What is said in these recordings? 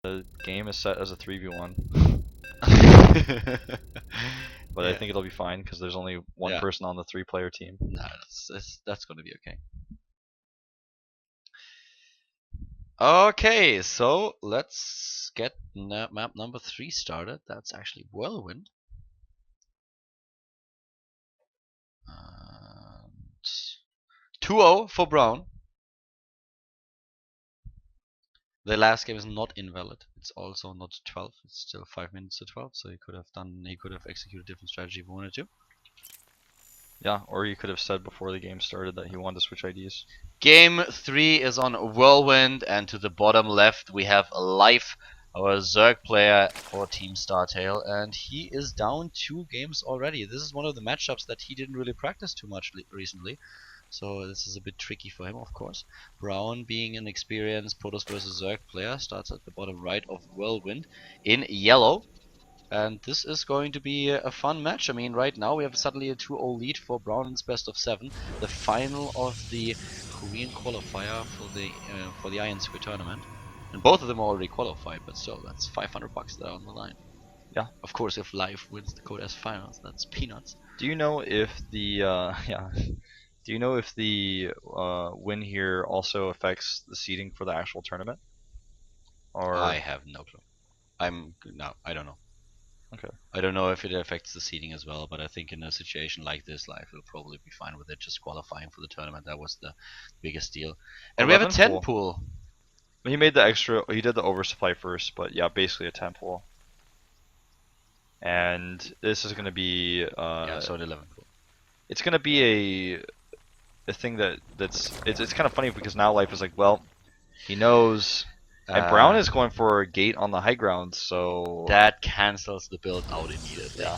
The game is set as a 3v1. But I Yeah. think it'll be fine because there's only one Yeah. person on the 3-player team. Nah, that's gonna be okay. Okay, so let's get map number 3 started. That's actually Whirlwind. And 2-0 for Brown. The last game is not invalid. It's also not 12. It's still 5 minutes to 12. So he could have executed a different strategy if he wanted to. Yeah, or you could have said before the game started that he wanted to switch IDs. Game 3 is on Whirlwind, and to the bottom left we have Life, our Zerg player for Team Startail, and he is down 2 games already. This is one of the matchups that he didn't really practice too much recently, so this is a bit tricky for him, of course. Brown, being an experienced Protoss vs Zerg player, starts at the bottom right of Whirlwind in yellow. And this is going to be a fun match. I mean, right now we have suddenly a 2-0 lead for Brown's best of 7, the final of the Korean qualifier for the Iron Squid tournament. And both of them already qualified, but still, that's 500 bucks that are on the line. Yeah. Of course, if Live wins the Code S finals, that's peanuts. Do you know if the Do you know if the win here also affects the seeding for the actual tournament? Or I have no clue. I don't know. okay. I don't know if it affects the seeding as well, but I think in a situation like this, Live will probably be fine with it. Just qualifying for the tournament, that was the biggest deal. And we have a 10 pool. He made the extra. He did the oversupply first, but yeah, basically a 10 pool. And this is going to be Yeah, so an 11 pool. It's going to be a thing it's kind of funny because now Life is like, well, he knows. And Brown is going for a gate on the high ground, so that cancels the build out immediately. Yeah.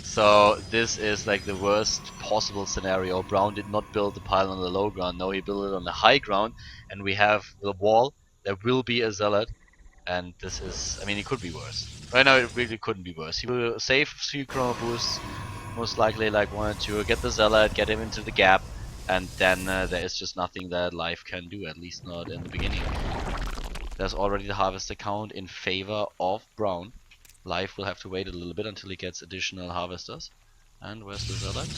So this is like the worst possible scenario. Brown did not build the pile on the low ground. No, he built it on the high ground, and we have the wall. There will be a zealot, and this is. I mean, it could be worse. Right now, it really couldn't be worse. He will save 3 chrono boosts, most likely like 1 or 2. Get the zealot, get him into the gap, and then there is just nothing that Life can do. At least not in the beginning. There's already the harvester count in favor of Brown. Life will have to wait a little bit until he gets additional harvesters. And where's the zealot?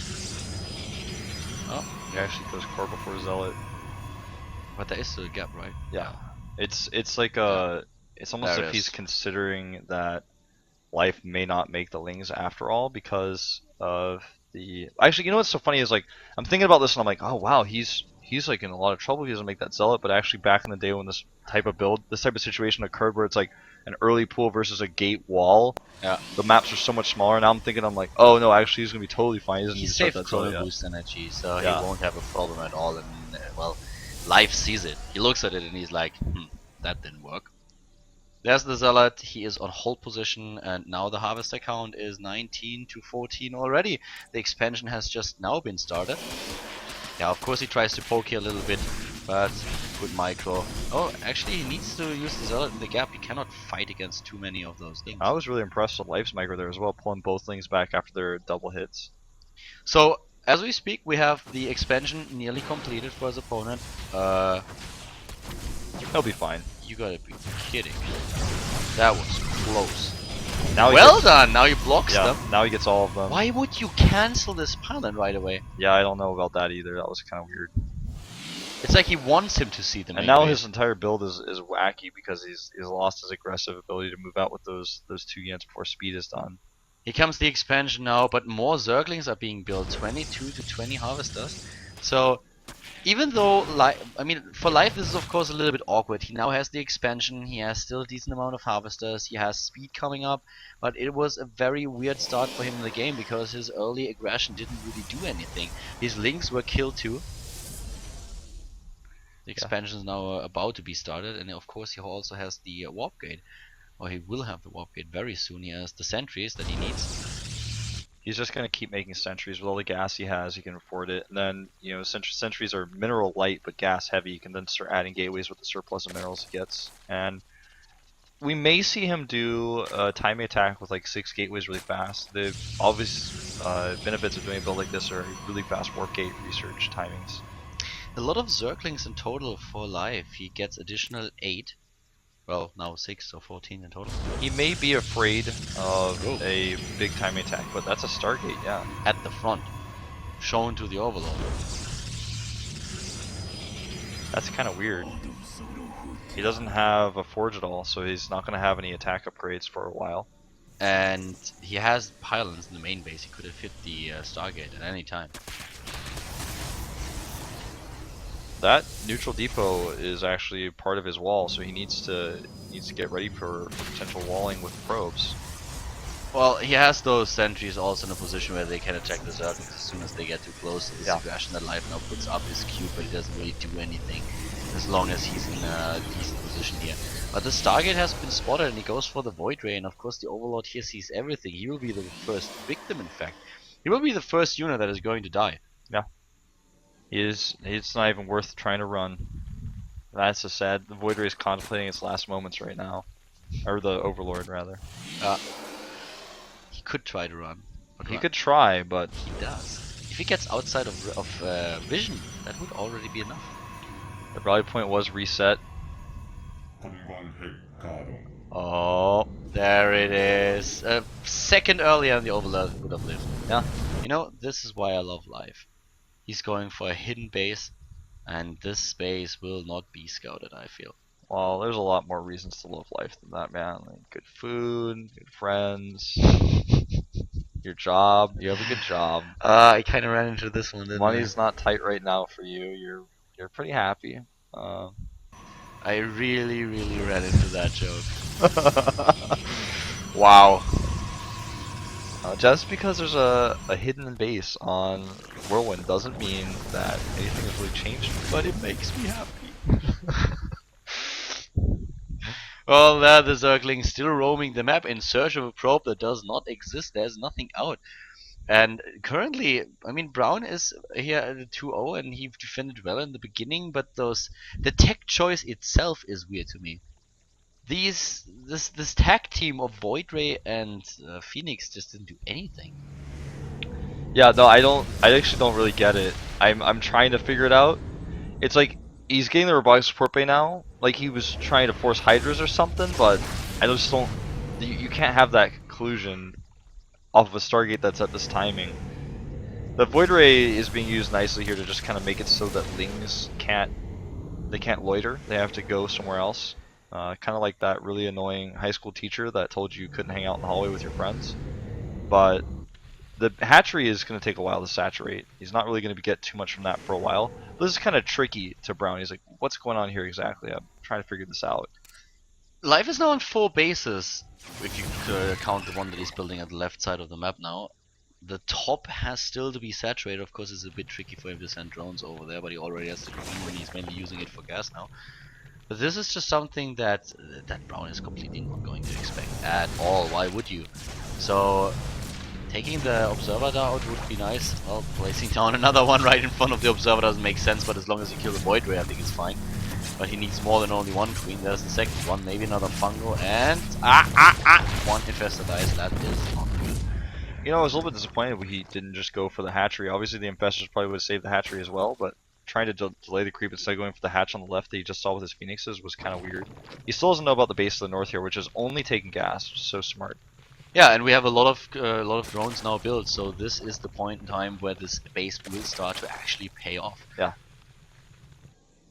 Oh, he actually goes core before zealot. But there is still a gap, right? Yeah. It's like it's almost There if it he's is. considering that Life may not make the Lings after all because of the. Actually, you know what's so funny is like I'm thinking about this and I'm like, oh wow, he's like in a lot of trouble if he doesn't make that zealot. But actually, back in the day when this type of situation occurred, where it's like an early pool versus a gate wall, Yeah. the maps are so much smaller. Now I'm like, oh no, actually he's gonna be totally fine. He doesn't need He to start saved that chrono zealot yet. boost energy, so Yeah. he won't have a problem at all. And well, Life sees it. He looks at it and he's like, that didn't work. There's the zealot. He is on hold position, and now the harvester count is 19 to 14 already. The expansion has just now been started. Yeah, of course he tries to poke here a little bit, but good micro. Oh, actually he needs to use the zealot in the gap. He cannot fight against too many of those things. I was really impressed with Life's micro there as well, pulling both Lings back after their double hits. So as we speak, we have the expansion nearly completed for his opponent. He'll be fine. You gotta be kidding. That was close. Now well done! Now he blocks them. Now he gets all of them. Why would you cancel this paladin right away? Yeah, I don't know about that either. That was kind of weird. It's like he wants him to see them. And now his entire build is wacky because he's lost his aggressive ability to move out with those 2 units before speed is done. Here comes the expansion now, but more Zerglings are being built. 22 to 20 harvesters. So even though, for Life this is of course a little bit awkward. He now has the expansion, he has still a decent amount of harvesters, he has speed coming up, but it was a very weird start for him in the game because his early aggression didn't really do anything. His Lings were killed too. The expansion is now about to be started, and of course he also has the warp gate. Or he will have the warp gate very soon. He has the sentries that he needs. He's just going to keep making sentries. With all the gas he has, he can afford it. And then, you know, sentries are mineral light but gas heavy. You can then start adding gateways with the surplus of minerals he gets. And we may see him do a timing attack with like 6 gateways really fast. The obvious benefits of doing a build like this are really fast warp gate research timings. A lot of Zerglings in total for Life. He gets additional 8. Well, now 6 or 14 in total. He may be afraid Oh. of a big timing attack, but that's a Stargate, yeah. At the front, shown to the Overlord. That's kind of weird. He doesn't have a Forge at all, so he's not going to have any attack upgrades for a while. And he has pylons in the main base. He could have hit the Stargate at any time. That neutral depot is actually part of his wall, so he needs to get ready for potential walling with probes. Well, he has those sentries also in a position where they can attack the Zerglings as soon as they get too close to the situation that Life now puts up is cute, but he doesn't really do anything as long as he's in a decent position here. But the Stargate has been spotted and he goes for the Void Ray, and of course the Overlord here sees everything. He will be the first victim, in fact. He will be the first unit that is going to die. Yeah. It's not even worth trying to run. That's a sad. The Void Ray is contemplating its last moments right now. Or the Overlord, rather. He could try to run. But He could try, but he does. If he gets outside of vision, that would already be enough. the rally point was reset. Oh, There it is. A second earlier and the Overlord would have lived. yeah. You know, this is why I love Life. He's going for a hidden base, and this base will not be scouted, I feel. Well, there's a lot more reasons to love life than that, man. Like good food, good friends, your job. You have a good job. I kind of ran into this one, didn't Money's not tight right now for you. You're pretty happy. I really, really ran into that joke. Wow. Just because there's a hidden base on Whirlwind doesn't mean that anything has really changed, but it makes me happy. Well, there the Zerglings still roaming the map in search of a probe that does not exist. There's nothing out. And currently, I mean, Brown is here at a 2-0 and he defended well in the beginning, but the tech choice itself is weird to me. This tag team of Void Ray and Phoenix just didn't do anything. Yeah, no, I actually don't really get it. I'm trying to figure it out. It's like he's getting the robotic support bay now, like he was trying to force Hydras or something, but I just don't. You can't have that conclusion off of a Stargate that's at this timing. The Void Ray is being used nicely here to just kind of make it so that Lings can't loiter. They have to go somewhere else. Kind of like that really annoying high school teacher that told you couldn't hang out in the hallway with your friends. But the hatchery is going to take a while to saturate. He's not really going to get too much from that for a while. This is kind of tricky to Brown. He's like, what's going on here exactly? I'm trying to figure this out. Life is now on 4 bases, if you count the one that he's building at the left side of the map now. The top has still to be saturated. Of course, it's a bit tricky for him to send drones over there, but he already has the green and he's mainly using it for gas now. But this is just something that Brown is completely not going to expect at all. Why would you? So taking the observer out would be nice. Well, placing down another one right in front of the observer doesn't make sense, but as long as you kill the Void Ray, I think it's fine. But he needs more than only one queen. There's the second one, maybe another fungo, and one infested dice. That is not good. You know, I was a little bit disappointed when he didn't just go for the hatchery. Obviously, the infestors probably would have saved the hatchery as well, but trying to delay the creep instead of going for the hatch on the left that you just saw with his phoenixes was kind of weird. He still doesn't know about the base to the north here, which is only taking gas. So smart. Yeah, and we have a lot of drones now built, so this is the point in time where this base will start to actually pay off. Yeah.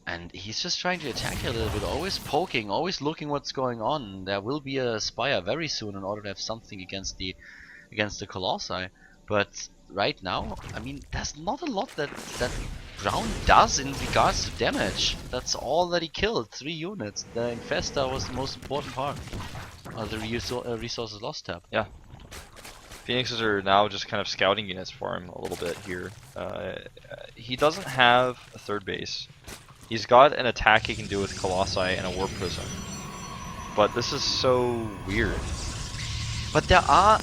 And he's just trying to attack a little bit, always poking, always looking what's going on. There will be a Spire very soon in order to have something against the Colossi. But right now, I mean, there's not a lot that Brown does in regards to damage. That's all that he killed, 3 units. The Infestor was the most important part. The resources lost tab. Yeah. Phoenixes are now just kind of scouting units for him a little bit here. He doesn't have a third base. He's got an attack he can do with Colossi and a Warp Prism. But this is so weird. But there are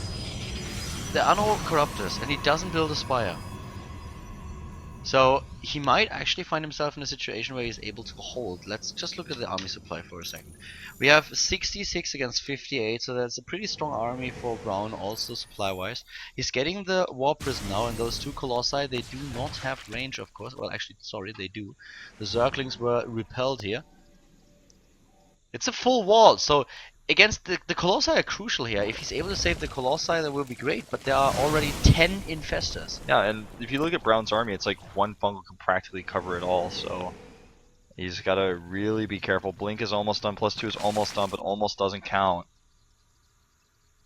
no Corruptors, and he doesn't build a Spire. So he might actually find himself in a situation where he's able to hold. Let's just look at the army supply for a second. We have 66 against 58, so that's a pretty strong army for Brown, also supply-wise. He's getting the War Prism now, and those 2 Colossi, they do not have range, of course. Well, actually, sorry, they do. The Zerglings were repelled here. It's a full wall, so against the Colossi are crucial here. If he's able to save the Colossi, that will be great, but there are already 10 Infestors. Yeah, and if you look at Brown's army, it's like one fungal can practically cover it all, so he's got to really be careful. Blink is almost done, +2 is almost done, but almost doesn't count.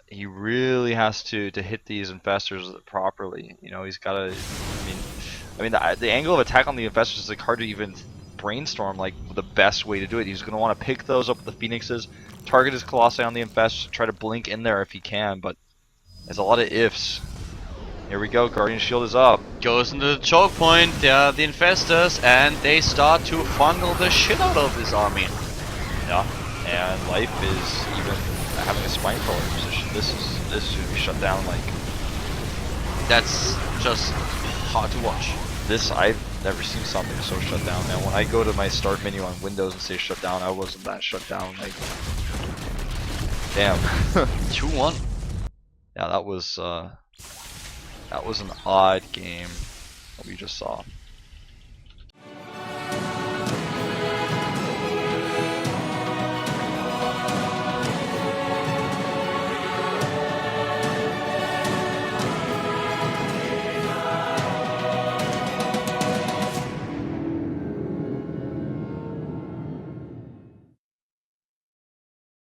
He really has to hit these infestors properly. You know, he's got to. The angle of attack on the infestors is like hard to even brainstorm like the best way to do it. He's going to want to pick those up with the phoenixes, target his colossi on the infestors, try to blink in there if he can. But there's a lot of ifs. Here we go. Guardian shield is up. Goes into the choke point. There are the Infestors, and they start to fungal the shit out of this army. Yeah, and life is even having a spine crawler position. This should be shut down. Like That's just hard to watch. this, I've never seen something so shut down. Now, when I go to my start menu on Windows and say shut down, I wasn't that shut down. Like, damn. 2-1. Yeah, that was an odd game that we just saw.